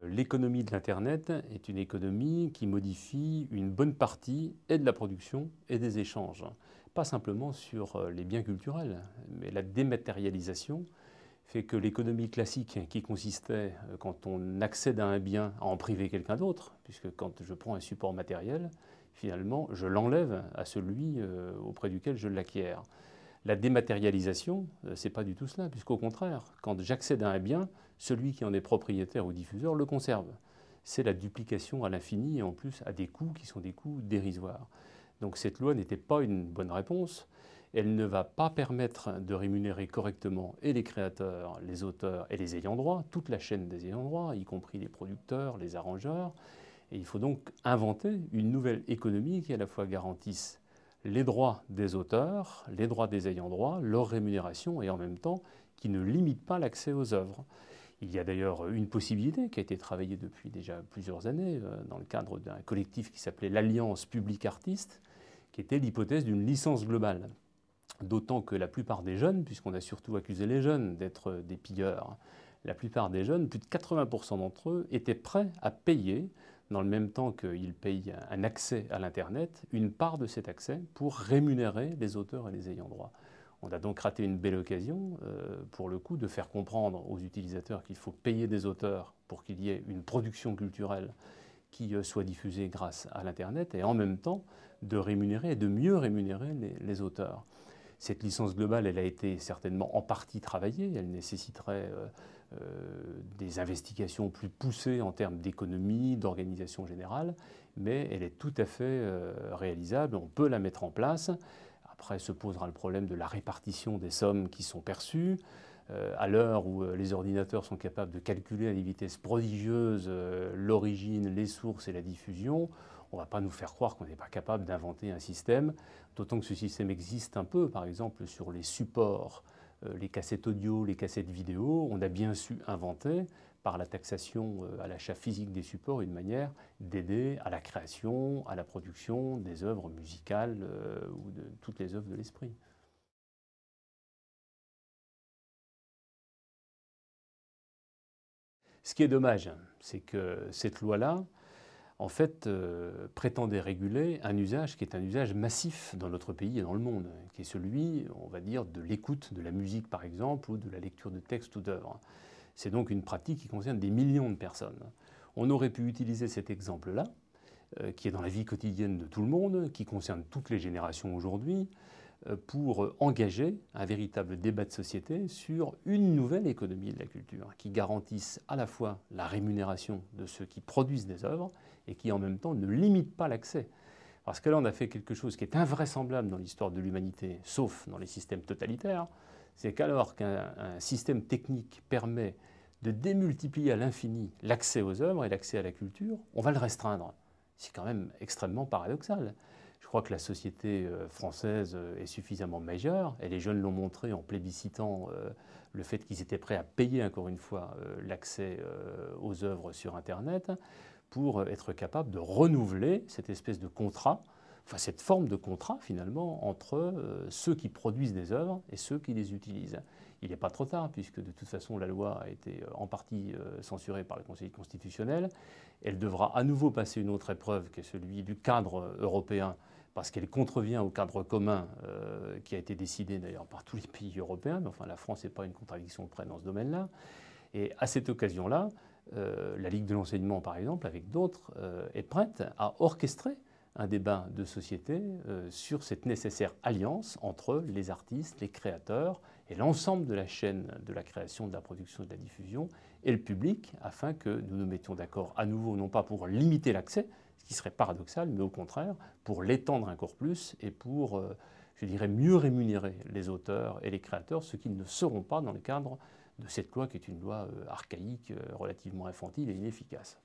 L'économie de l'Internet est une économie qui modifie une bonne partie et de la production et des échanges. Pas simplement sur les biens culturels, mais la dématérialisation fait que l'économie classique qui consistait, quand on accède à un bien, à en priver quelqu'un d'autre, puisque quand je prends un support matériel, finalement, je l'enlève à celui auprès duquel je l'acquiers. La dématérialisation, c'est pas du tout cela, puisqu'au contraire, quand j'accède à un bien, celui qui en est propriétaire ou diffuseur le conserve. C'est la duplication à l'infini et en plus à des coûts qui sont des coûts dérisoires. Donc cette loi n'était pas une bonne réponse. Elle ne va pas permettre de rémunérer correctement et les créateurs, les auteurs et les ayants droit, toute la chaîne des ayants droit, y compris les producteurs, les arrangeurs. Et il faut donc inventer une nouvelle économie qui à la fois garantisse les droits des auteurs, les droits des ayants droit, leur rémunération et en même temps qui ne limite pas l'accès aux œuvres. Il y a d'ailleurs une possibilité qui a été travaillée depuis déjà plusieurs années dans le cadre d'un collectif qui s'appelait l'Alliance Publique Artiste, qui était l'hypothèse d'une licence globale. D'autant que la plupart des jeunes, puisqu'on a surtout accusé les jeunes d'être des pilleurs, la plupart des jeunes, plus de 80% d'entre eux, étaient prêts à payer, dans le même temps qu'ils payent un accès à l'Internet, une part de cet accès pour rémunérer les auteurs et les ayants droit. On a donc raté une belle occasion, pour le coup, de faire comprendre aux utilisateurs qu'il faut payer des auteurs pour qu'il y ait une production culturelle qui soit diffusée grâce à l'Internet et en même temps de rémunérer et de mieux rémunérer les auteurs. Cette licence globale, elle a été certainement en partie travaillée. Elle nécessiterait des investigations plus poussées en termes d'économie, d'organisation générale, mais elle est tout à fait réalisable. On peut la mettre en place. Après se posera le problème de la répartition des sommes qui sont perçues. À l'heure où les ordinateurs sont capables de calculer à des vitesses prodigieuses l'origine, les sources et la diffusion, on ne va pas nous faire croire qu'on n'est pas capable d'inventer un système, d'autant que ce système existe un peu, par exemple sur les supports, les cassettes audio, les cassettes vidéo, on a bien su inventer par la taxation à l'achat physique des supports une manière d'aider à la création, à la production des œuvres musicales ou de toutes les œuvres de l'esprit. Ce qui est dommage, c'est que cette loi-là, en fait, prétendait réguler un usage qui est un usage massif dans notre pays et dans le monde, qui est celui, on va dire, de l'écoute de la musique, par exemple, ou de la lecture de textes ou d'œuvres. C'est donc une pratique qui concerne des millions de personnes. On aurait pu utiliser cet exemple-là, qui est dans la vie quotidienne de tout le monde, qui concerne toutes les générations aujourd'hui, pour engager un véritable débat de société sur une nouvelle économie de la culture qui garantisse à la fois la rémunération de ceux qui produisent des œuvres et qui en même temps ne limite pas l'accès. Parce que là, on a fait quelque chose qui est invraisemblable dans l'histoire de l'humanité, sauf dans les systèmes totalitaires, c'est qu'alors qu'un système technique permet de démultiplier à l'infini l'accès aux œuvres et l'accès à la culture, on va le restreindre. C'est quand même extrêmement paradoxal. Je crois que la société française est suffisamment majeure, et les jeunes l'ont montré en plébiscitant le fait qu'ils étaient prêts à payer, encore une fois, l'accès aux œuvres sur Internet, pour être capable de renouveler cette espèce de contrat, enfin cette forme de contrat finalement, entre ceux qui produisent des œuvres et ceux qui les utilisent. Il n'est pas trop tard, puisque de toute façon la loi a été en partie censurée par le Conseil constitutionnel. Elle devra à nouveau passer une autre épreuve, qui est celui du cadre européen, parce qu'elle contrevient au cadre commun qui a été décidé d'ailleurs par tous les pays européens, mais enfin la France n'est pas une contradiction près dans ce domaine-là. Et à cette occasion-là, la Ligue de l'enseignement, par exemple, avec d'autres, est prête à orchestrer un débat de société sur cette nécessaire alliance entre les artistes, les créateurs et l'ensemble de la chaîne de la création, de la production et de la diffusion et le public, afin que nous nous mettions d'accord à nouveau, non pas pour limiter l'accès, ce qui serait paradoxal, mais au contraire, pour l'étendre encore plus et pour, je dirais, mieux rémunérer les auteurs et les créateurs, ce qui ne seront pas dans le cadre de cette loi qui est une loi archaïque, relativement infantile et inefficace.